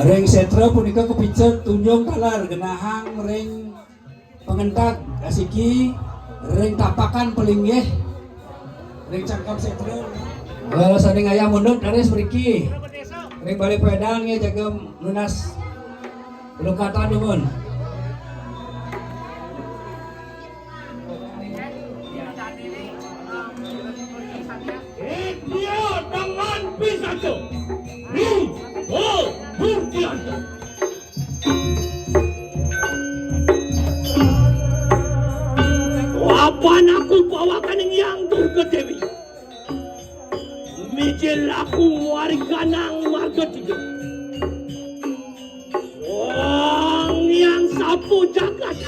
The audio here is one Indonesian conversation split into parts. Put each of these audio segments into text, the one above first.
Ring setra punika kepijet tunjung kalar genahang ring pengentak asiki ring tapakan pelinggih ring cangkap setra saning ayam mundut daris mriki ring balik pedang ya jagem lunas lukatan nuhun. Dia dengan pisau. Burkianto. Kapan aku bawakan yang Durga Dewi? Mijil aku warga nang marga tiga. Wong yang sapu jagat.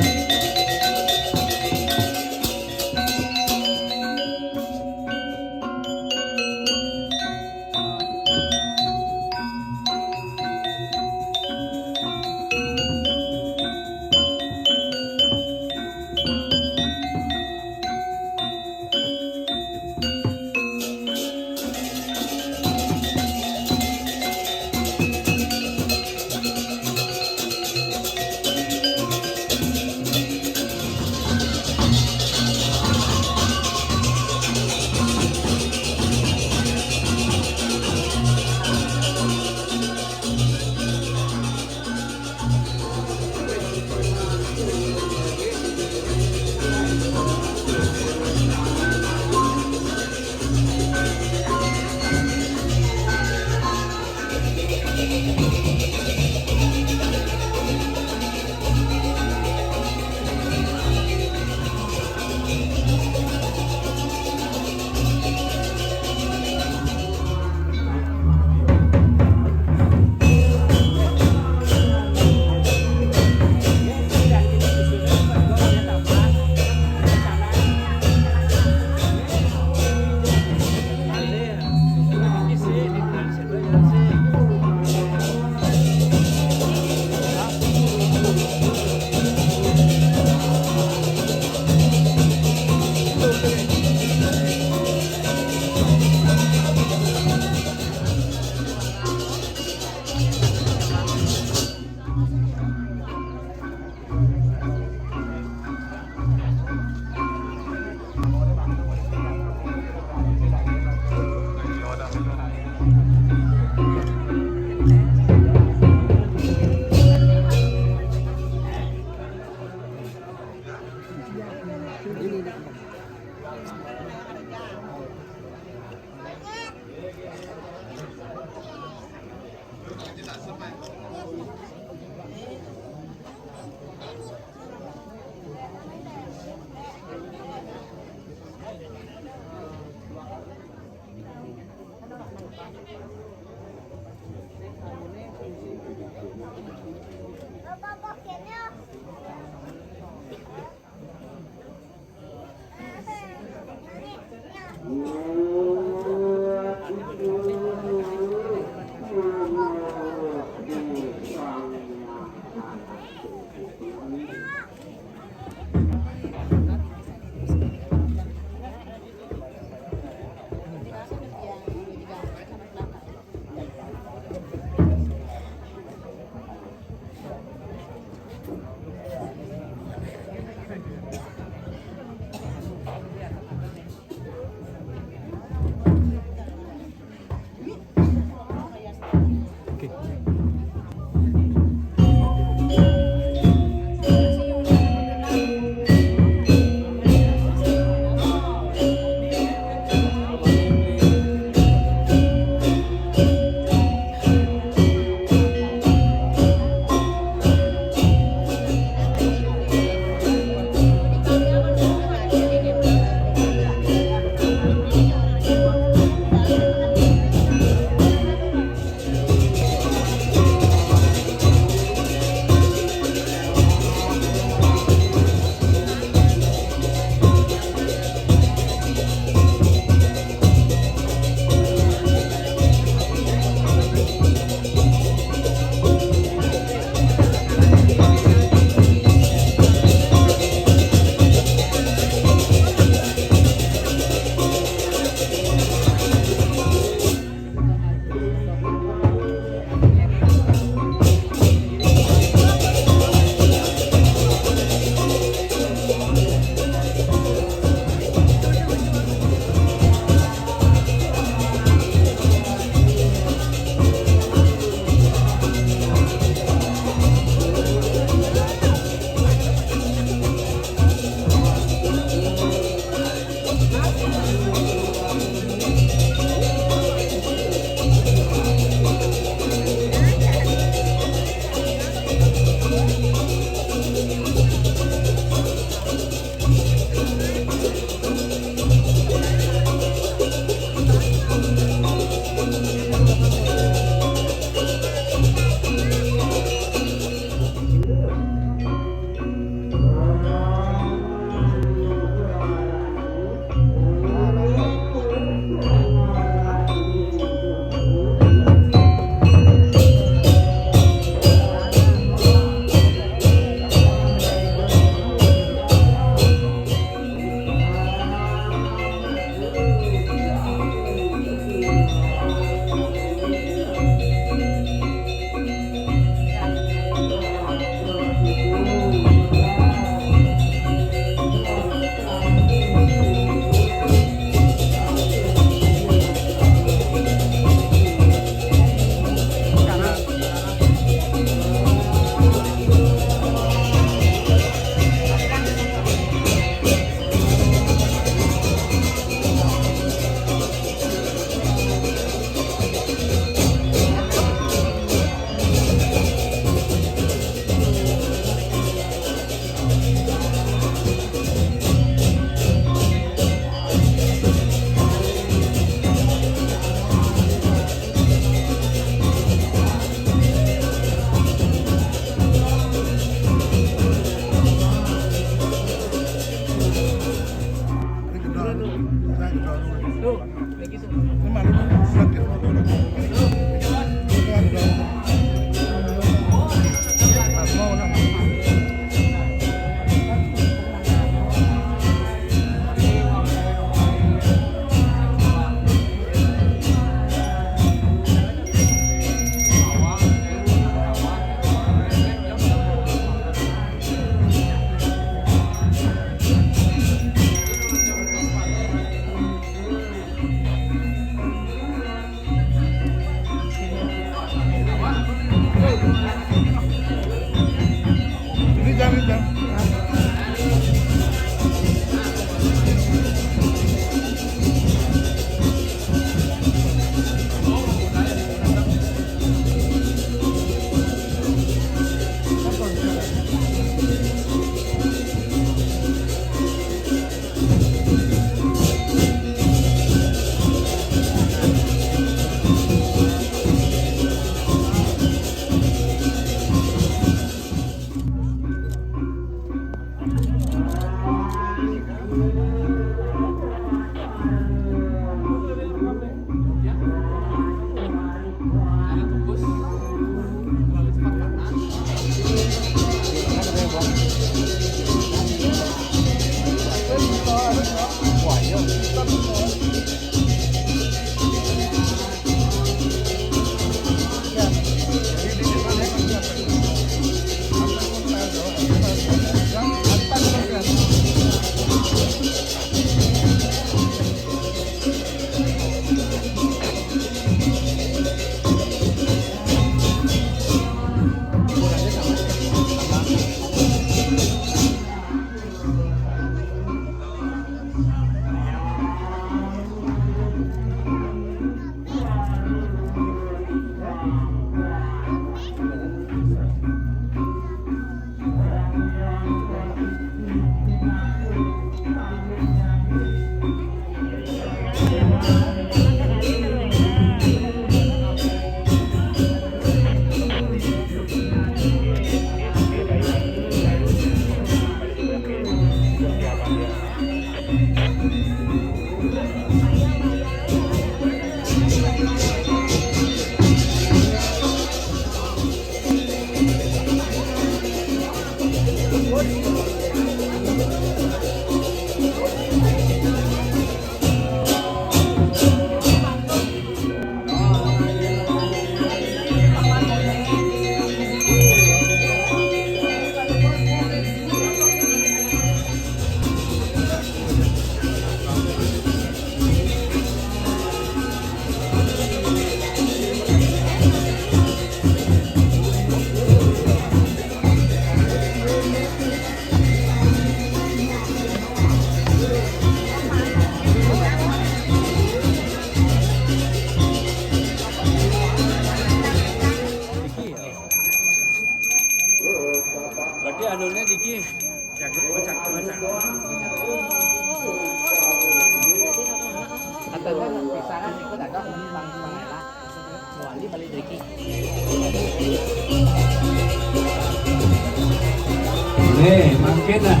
Mungkin lah.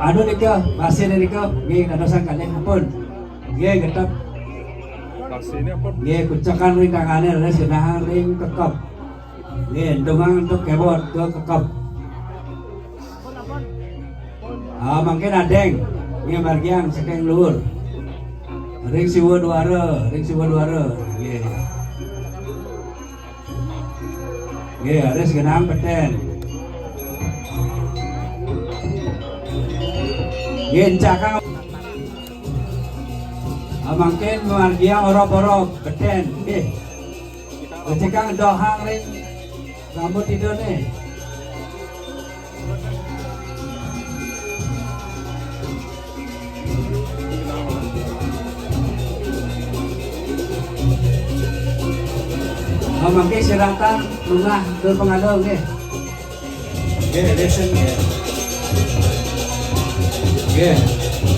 Anu nih ke, masih nih ke, gini dadosan kalian pun, gini getap, gini kucakan ring tangannya, ada senahang ring kekap, gini dongang untuk kebot ke kekap. Mungkin adeng, gini margiang sekeng luhur, ring siwa duara, gini. Ada segenap peten. Cakang. Mungkin margia orok-orok peten. Cakang dohang ring rambut tidur nih. Mungkin siratan rumah terpengaruh nih. Listen.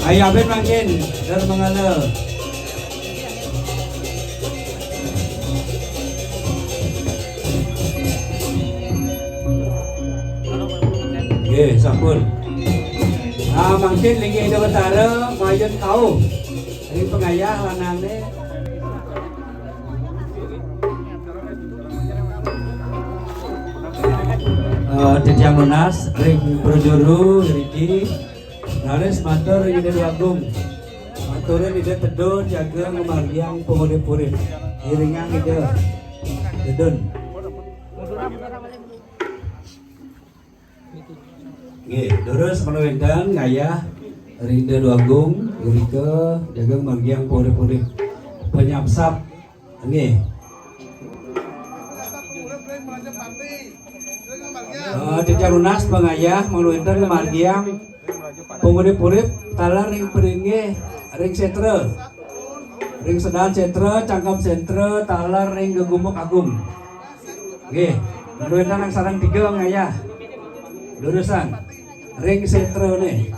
Ayah ben mungkin terpengaruh. Sampun. Mungkin lagi ada betara majen kau. Ini pengayah lanang nih. Titiang lunas, ring projuru, riki, nares matur ide agung, maturnya ide tedun, jaga memargiang pengurip-urip, iringang ide tedun. Terus menawikan ngayah rinde agung, rike, jaga memargiang pengurip-urip, penyapsap, Titiang lunas pengayah menuinten kemargiang pengurip-urip talar ring peringe ring setre ring sedal setre cangkap setre talar ring gegumuk agung menuinten yang sarang 3 ngayah lurusan ring setre nih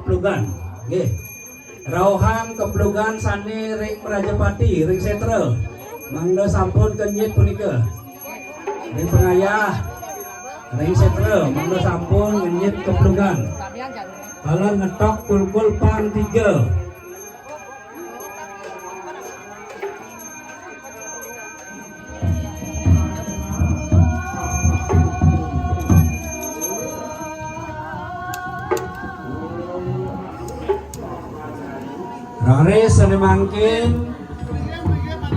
Keplugan, Rauhang keplugan sani ring Rajapati ring setre, mangda sampun kenyit punika, ring pengayah ring setre, mangda sampun kenyit keplugan, kalau ngetok pulkul pang 3. Raris senemangkin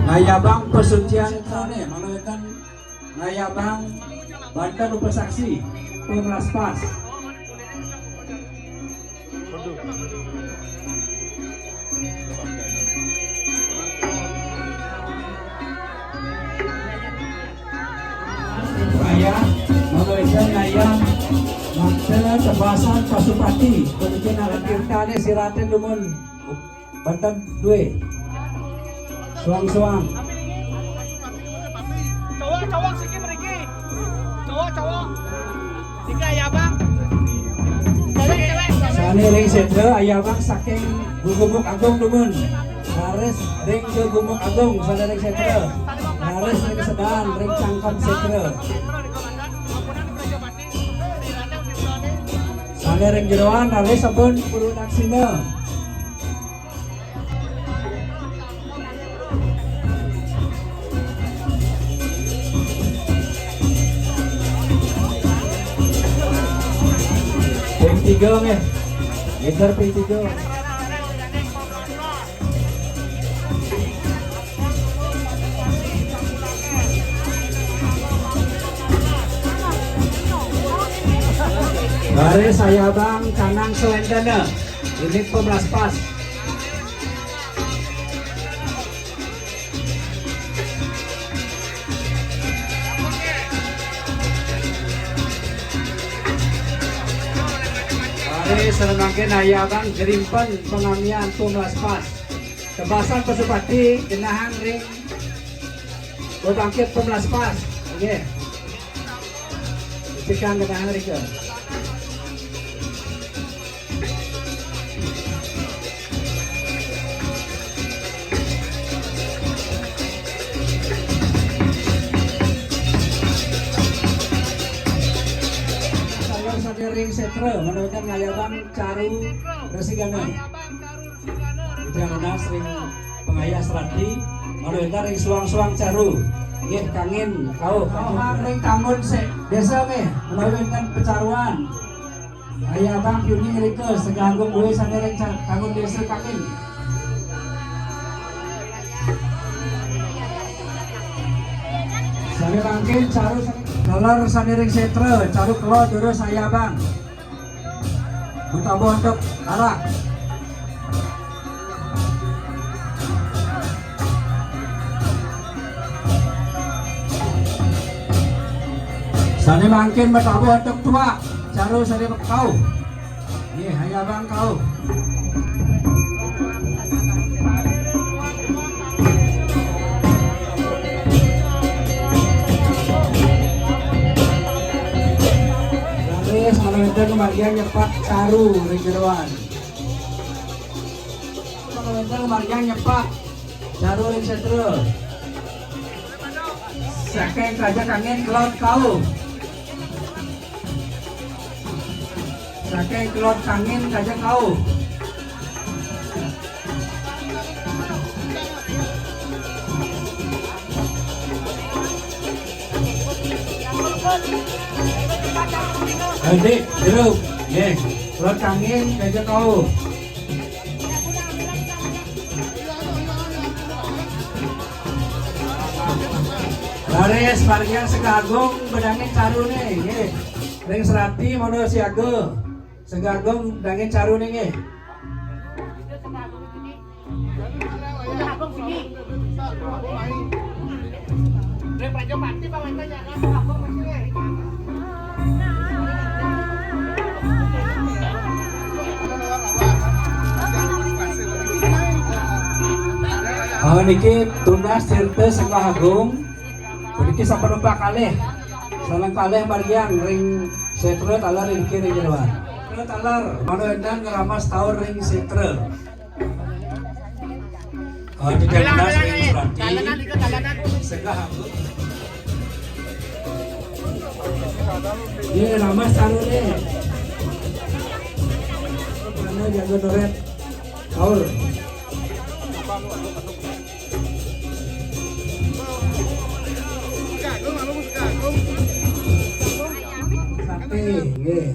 ngayabang pesucian krone menawikan ngayabang banten upasaksi penglaspas ayah menawikan ngayang maksa tebasan pasupati penukin alat tirtane siraten lumun Banten 2 suang-suang cowok sikit meriki cowok siki ayah bang cewek sani ring setre ayah bang saking gugumuk agung dumun laris ring gugumuk agung sani ring setre laris ring sedan ring cangkam setre sani ring jeroan laris sabun puluh naksina P3 nih, geser P3. Dari saya bang Canang Selendana, ini pemelaspas. Dari Selemangkin ayah bang Gerimpen pengamian pemelaspas. Tebasan Pasupati genahang ring Bangkit Pemelas Pas. Oke. Bisikan genahang ring ke. Ring setre menurutkan ngayabang caru resigana itu yang ada sering pengayah serati menurutkan ring suang-suang caru nggih kangin kau ring tambun desa nggih menurutkan pecaruan ngayabang piuning rike seganggung duwe sane ring kanggun desa kangin sane bangkin caru Kalar saniring setre, caru kelo dulu saya bang. Utabo untuk arak. Sani mangkin betabo untuk tua, caru sani kau. Iya, hanya bang kau. Kalau kemarin nyepak caru ring kalau kemarin nyepak caru ring setre sakeng raja kangen kelot kau sakeng kelot kangen raja kau Adik, jeruk, ye, kelot kangen raja kau. Laris varian segagong bedangin caru nih, ye. Ring serati mono siaga. Segagong bedangin caru nih, ye. Ring Raja Pati pamantanya kan abang masih. Oh niki tunas tirte Sengkah Agung. Niki saperempat kalih. Salang kalih Mariang ring setre talar ring kiri jeroan. Talar mano endang ngeramas taur ring setre. Oh di tunas ring berarti. Sengkah Agung. Ini ramas taur nih. Mana jago noret taur. Sakti, nggih.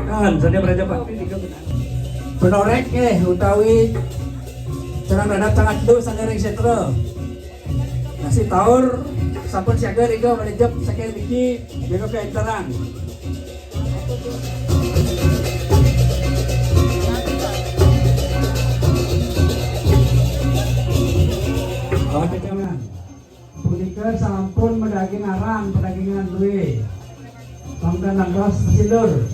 Kan saja Raja Pati tiga benar. Penorek nggih utawi cerang radap sangat do sanering setre. Nasi taur sampun siaga riga manejep saking niki jaga keentaran. Oh, jangan. Punika sampun medaging arang pedagingan duwe. Sampun nangos silur.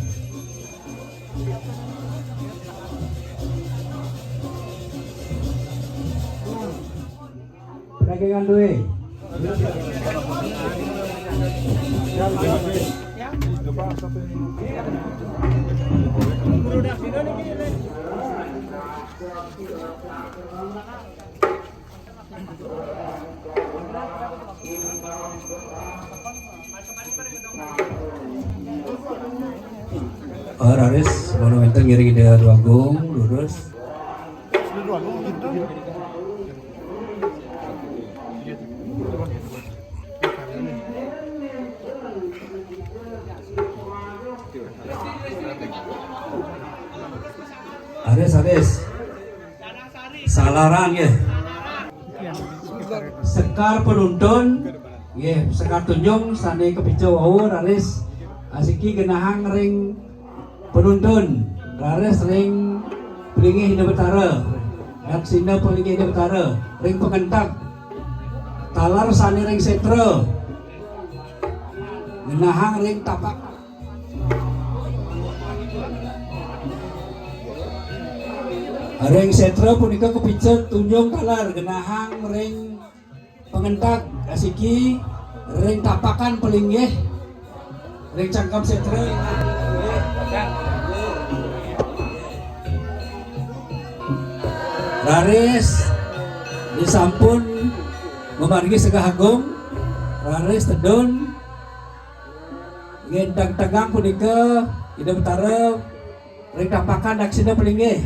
Pedagingan duwe. Raris monumental ngiring dia Agung lurus. Ares salaran ya. Sekar penuntun ya, sekar tunjung sane kepicu wau raris asiki genahang ring penuntun raris ring pelingih Hindia Betara Daksina pelingih Hindia Betara ring pengentak talar sane ring setre genahang ring tapak. Ring setra punika kepicut tunjung kalar genahang ring pengentak asiki ring tapakan pelinggih ring cangkam setra raris disampun memargi segah agung raris tedun gendang tegang punika ida betara ring tapakan daksina pelinggih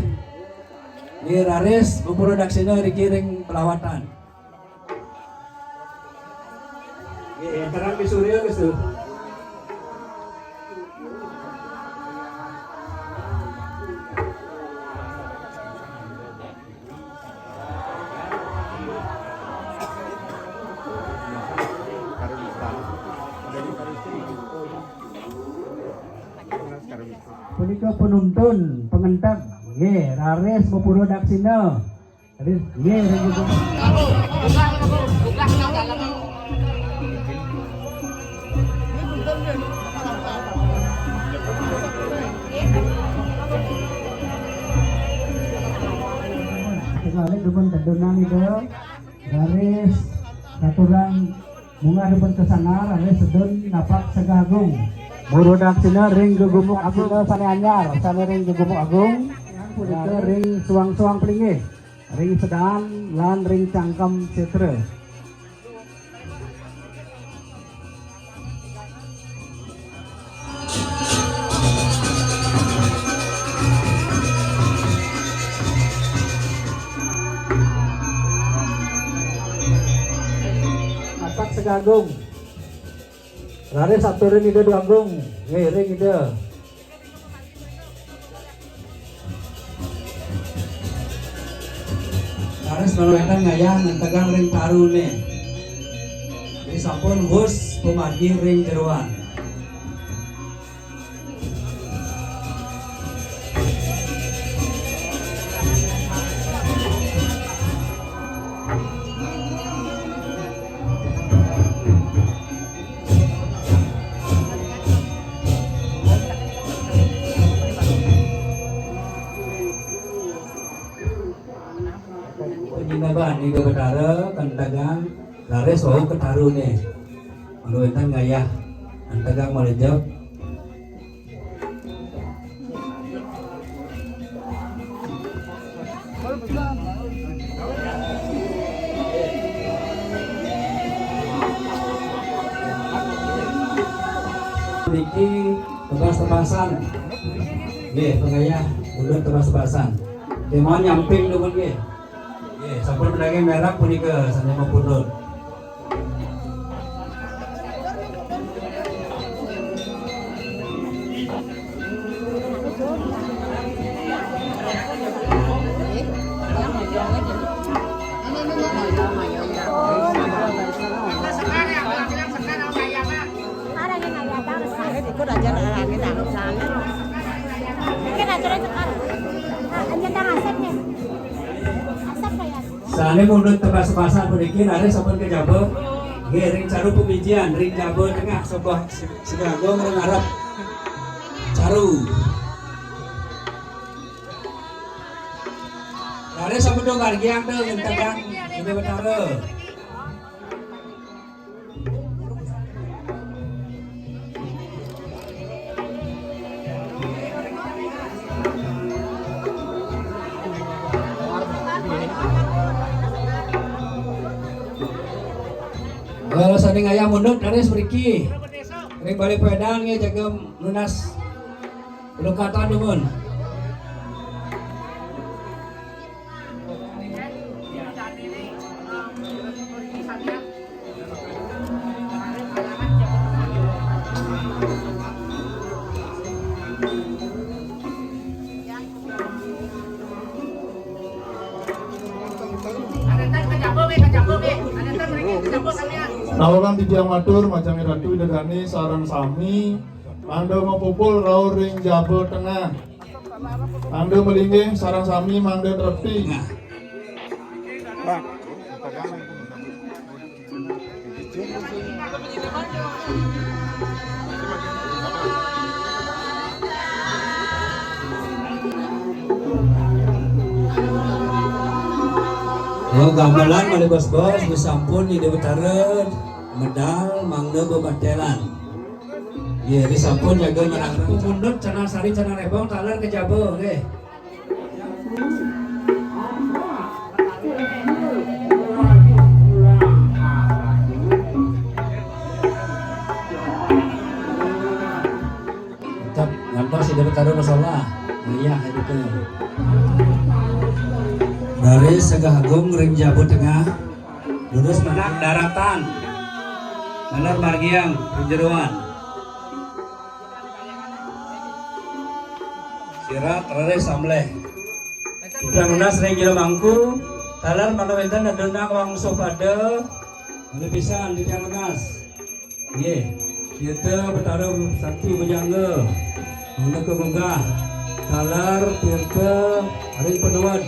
di raris bupuro daksina riki ring pelawatan terang di surya guys tuh. Punika penuntun pengentak nggih raris bupuro daksina nggih ring sekali depan tedunan itu garis aturan bunga depan kesana garis sedun napak segagung buru daksina ring gegumuk agung sane anyar sane ring gegumuk agung punika ring suang-suang pelinggih ring sedan lan ring cangkem setra Segagung, lari satu ring ide dua agung, ring ide. Lari sebenarnya ngayang mentegang ring taru nih. Ini sampun bus pemargi ring jeruan. Ini ke betara kantagang laris wau ketaru nih menurutkan gaya kantagang melejap Niki tebas-tebasan nih pengaya udah tebas-tebasan mau nyamping dulu nih sampun pedagang merah punika sanya mapundut. Sane mundur tebas-tebasan puniki lari sampun ke jabo nggih ring caru pemijian ring jabo tengah sebuah segagong ring arep caru lari sampun dong gargiang teh tegang ini betara kalau sanding ayam mundur dari seperti ring balik pedang ya jaga lunas lukatan dumun Nawaran di Diang Matur, Majang Ratu Idegani, Sarang Sami, Mangdo Mapupul, Raur Ring Jabo Tengah, Mangdo Melinggih, Sarang Sami, Mangdo Trepi. Oh gamelan mali bos-bos disampun di Betaren medal mangga bebatelan. Iya disampun jaga menang. Pumundut cenah sari cenah rebong taler ke Jabo nggih. Tetap ngantos di Betaren masalah. Iya itu. Dari Segahagung ring Jabo Tengah lurus menang daratan Taler Margiang Penjeruan Sirat Rere Samleh Kita lunas ring Jero Mangku Taler Manawenten Nadonang Wang Sopada Mana pisan di Tiangas Ye kita bertaruh Sakti Bujangga Mana kegunggah Taler Tirta Ring Penuan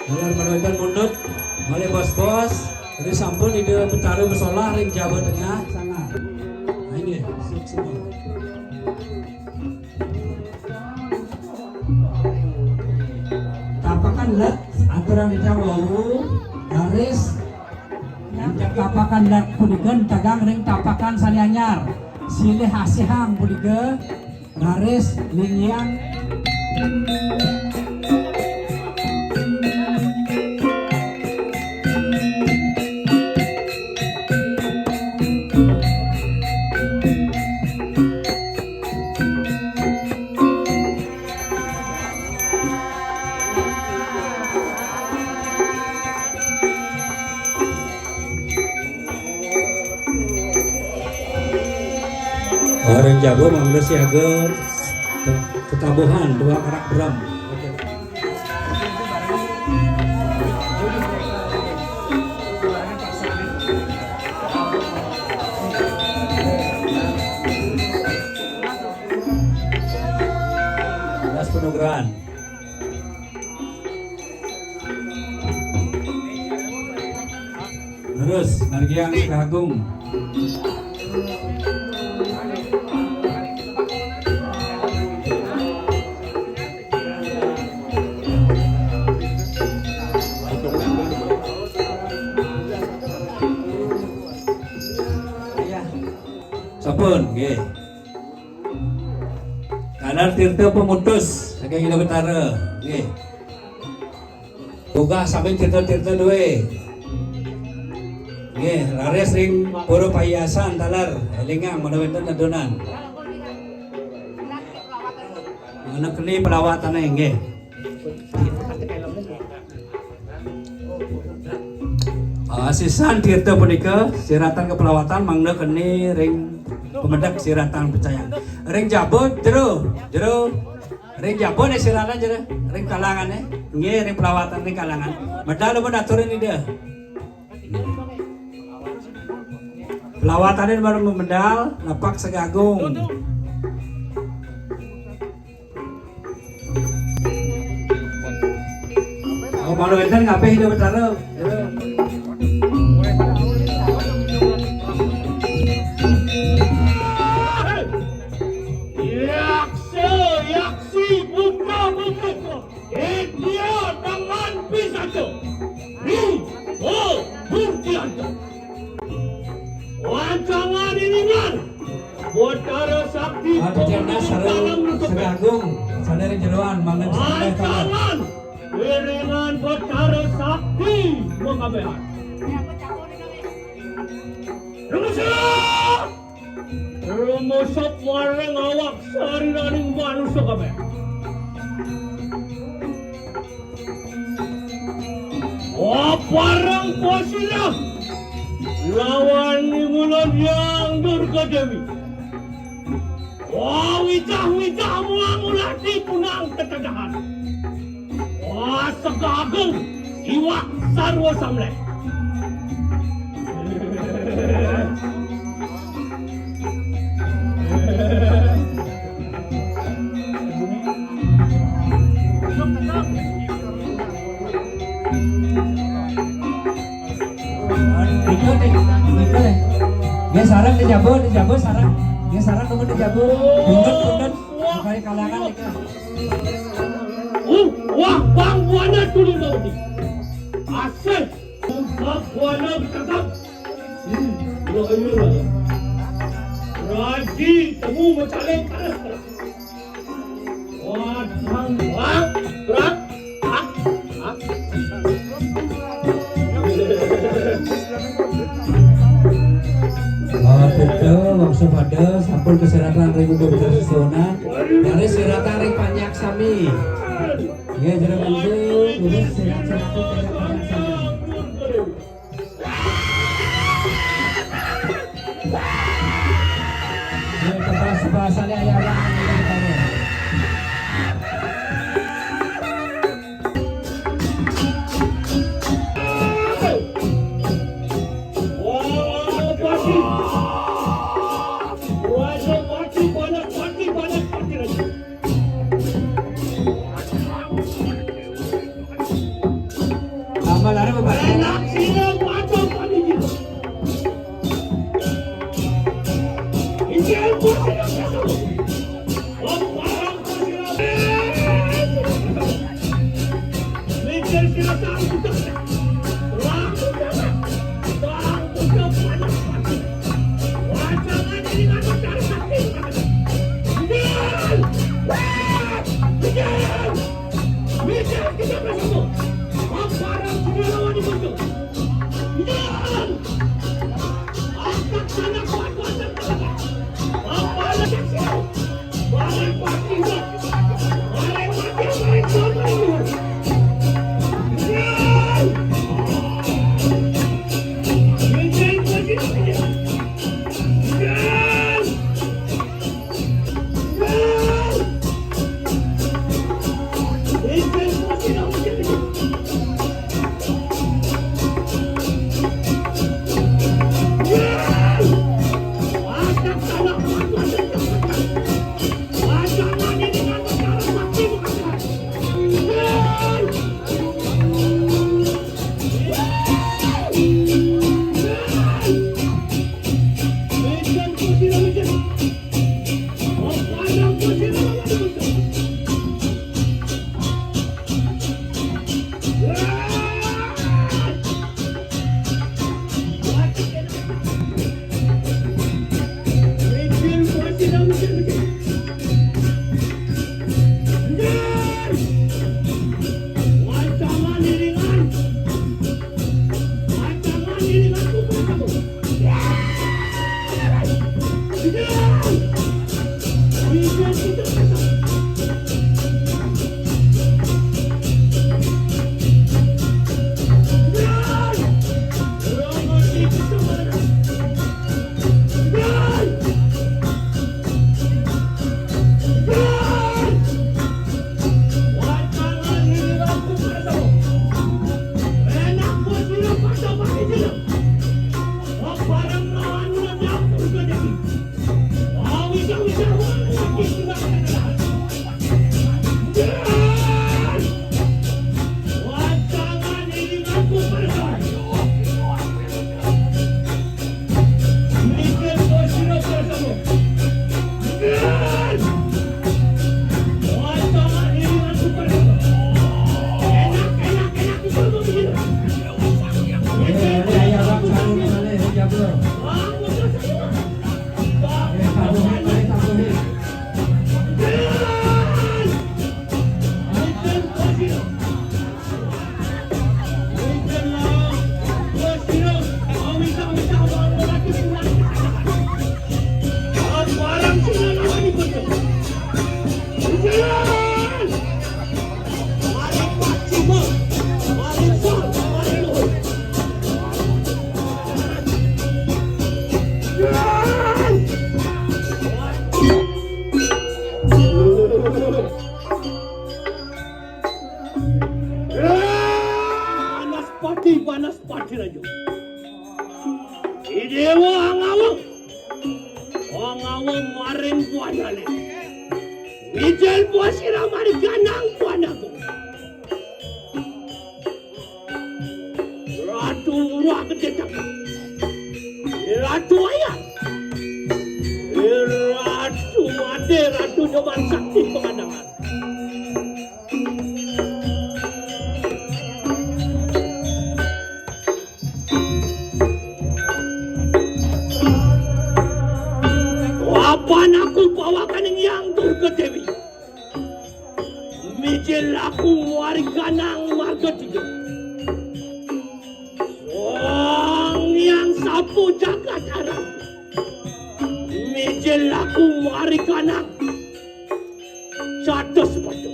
Taler Manawenten Mundut Mali bos-bos dari sampun ide bertaruh bersolah ring Jawa Tengah sangat. Nah ini semua. Tapakan let aturan di Jawa garis tapakan let pudigen tegang ring tapakan salianyar silih hasihang pudige garis lingian orang Jago mangga siaga ketabuhan dua karak beram. Das penugrahan. Terus Margiang Segahagung. Sapun, nggih. Taler Tirta Pemutus saking Ida Betara, nggih. Boga sampe Tirta-tirta duwe. Nggih, lares ring puro pahiasan taler elingang manawenten adonan. Anak keli pelawatane nggih. Sisan Tirta punika siratan kepelawatan mangda keni ring pemedak siratan percaya. Ring Jabo jero ring Jabo ne siratan jero ring kalangan nggih ring pelawatan ring kalangan. Medal pun aturin ida. Pelawatan baru memedal lapak Segahagung. Oh malu enten ngapain hidup bertaruh? Yaksi buka dia tangan pisau Burtianto Wancangan iningan Botara Sakti Tiana Segahagung sadari jeroan mangan Wancangan Wiringan Botara Sakti Mengabehan Rumusok marang awak sariraning manusia kami. Parang po sila lawan ni Mulan yang Durga Dewi. Wicah-wicah mo ang ulati punang ketadahan. Segahagung iwak sarwa samleh. Dia sarang di Jabo sarang. Dia sarang temen di Jabo. Bundet kali kalangan nika. Wah bangguannya tuli mau di. Asal ungkap walau tetap. Ayo. Raji temu mencalek panas. Wadang berat. Betul, langsung pada sampul keseratan ring udah bisa sesuana dari seratan ring panjang sami. Ya jangan lanjut, udah serat-serat itu panjang sami. Ya kepala bahasanya ayah orang yang tahu. Amal ada beberapa. panas pati rajo. Idewa angawang maring puanale. Wijal puasira marikanang puanago. Ratu urah kedetak. Ratu ayah. Ratu ade, ratu jaman sakti pengadangan. Wapan aku bawakan yang Durga Dewi. Mijil aku warga nang marga tiga. Wong yang sapu jagat arang. Mijil aku warga nang catur sepatu.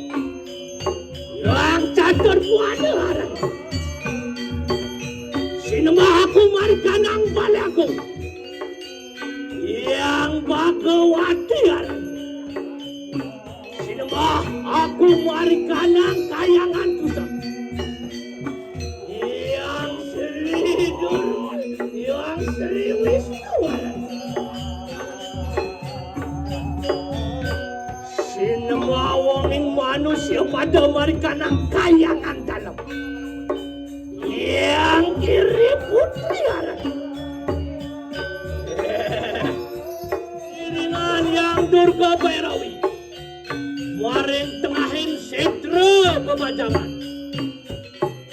Yang catur buana arang. Sinema aku warga nang balago. Yang bagawati arang. Sinema aku warga nang kayangan pusat. Yang seridur, yang Sri Wisnu arang. Sinema wonging manusia pada mereka nang kayangan dalam. Yang kiri putri arang. Iringan yang Durga Bhairawi. Maring tengahin setra pemajaman.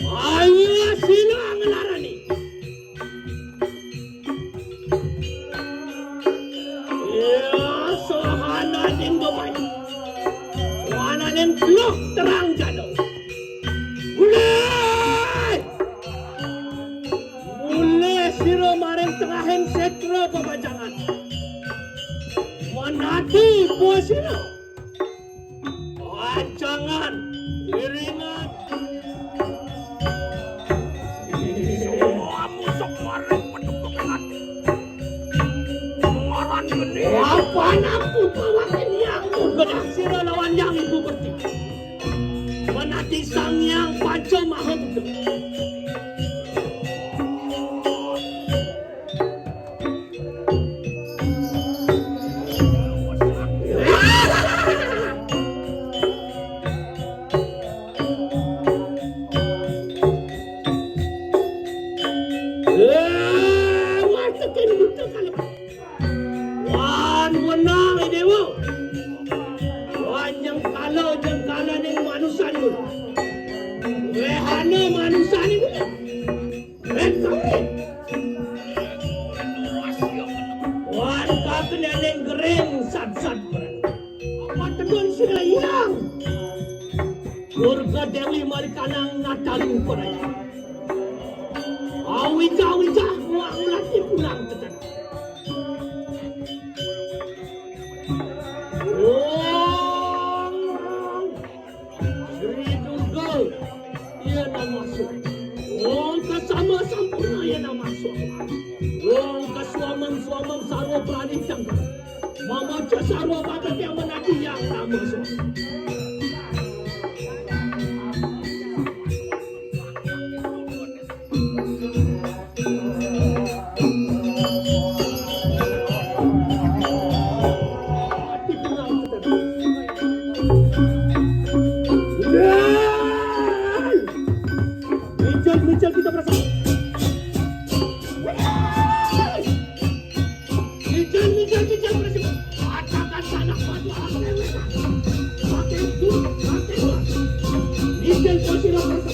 Ayo sila ngelarani. Ya sohana ning bamai. Sohana ning blok terang jadau. Mulai sira maring tengahin setra pemajangan. Manati posino. Jangan iringan. Musok maring pendukung hati. Ngaran gede. Apaan aku bawakan yang gedah sira lawan yang ibu berti. Menati sang yang panca maha buddha. Durga Dewi marikanang natalu peraya. Awija muangulati pulang tetan. Sri Durga ia nama masuk. Kasama sampurna ia nama masuk. Kasuaman sarwa prani tangga. Mama sarwa batat yang menati yang nama masuk. Mijal kita berasa. Mijal berasa. Katakan sanak padu alam lewat. Pakai itu. Mijal posisi berasa.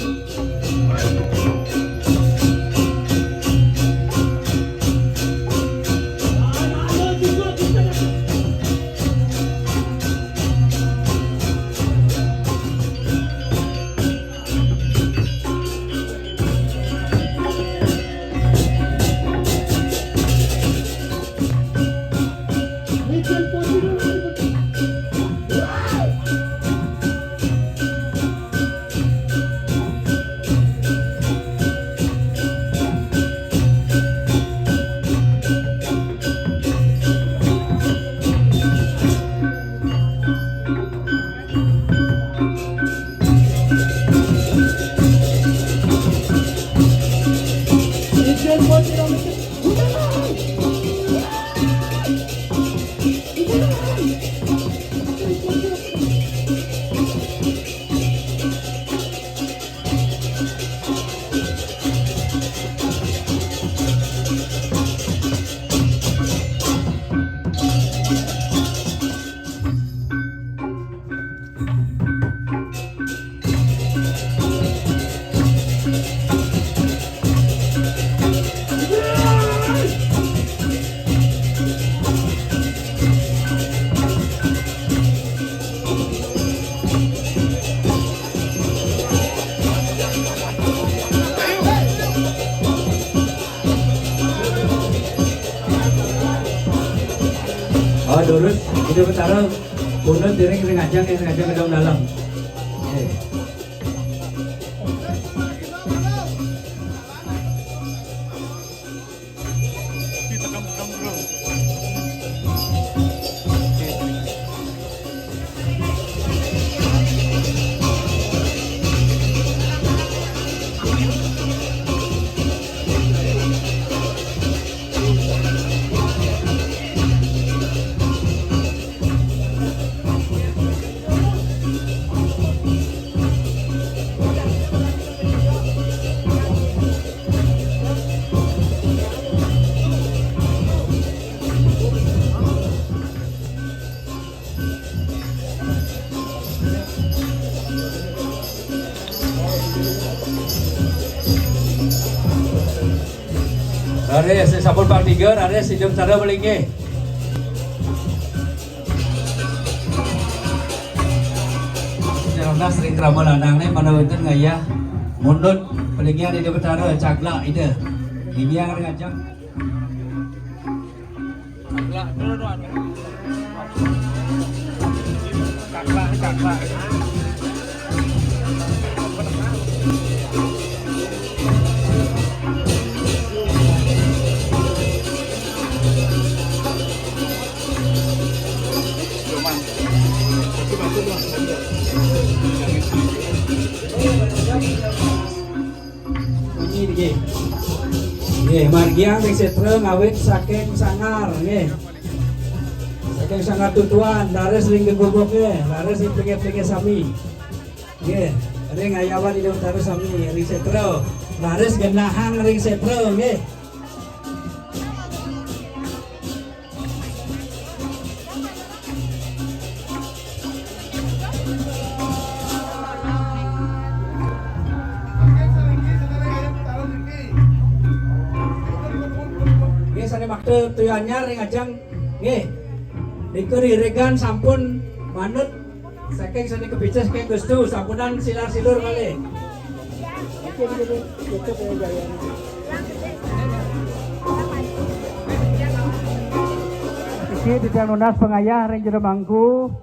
Oh durut itu betara punut ring ajang ke dalam. Okay. Ares, sabun Pak Tiger, Ares hidup cara belingge. Jarang sering keramal lanang nih mana itu ngaya mundut belingnya di depan cara cagla ide. Ini yang ngajak. Cakla dulu doang. Cakla. Ini nggih. Nggih, margiang ring setre ngawit saking sangar nggih. Saking sangar tutuan, lares ring gegogok nggih, lares ring pege-pege sami. Nggih, ring ayawan di utara sami ring setre. Lares genahang ring setre nggih. Sane makte tuyanya ring ajang nggih dikeri regan sampun manut saking sane kebicara saking Gustu sampunan silar-silur malih. Iki titiang lunas pengayah ring jero mangku.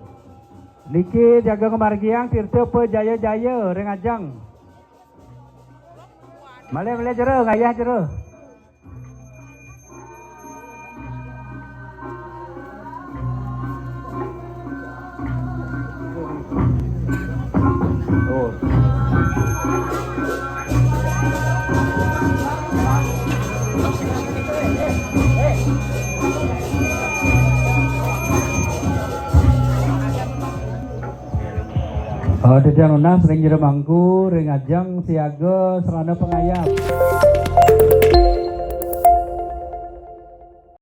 Niki jaga kemargiang tirte pe jaya-jaya ring ajang. Malih jero ngayah jero. Titiang lunas ring jero mangku ring ajang siaga serana pengayap.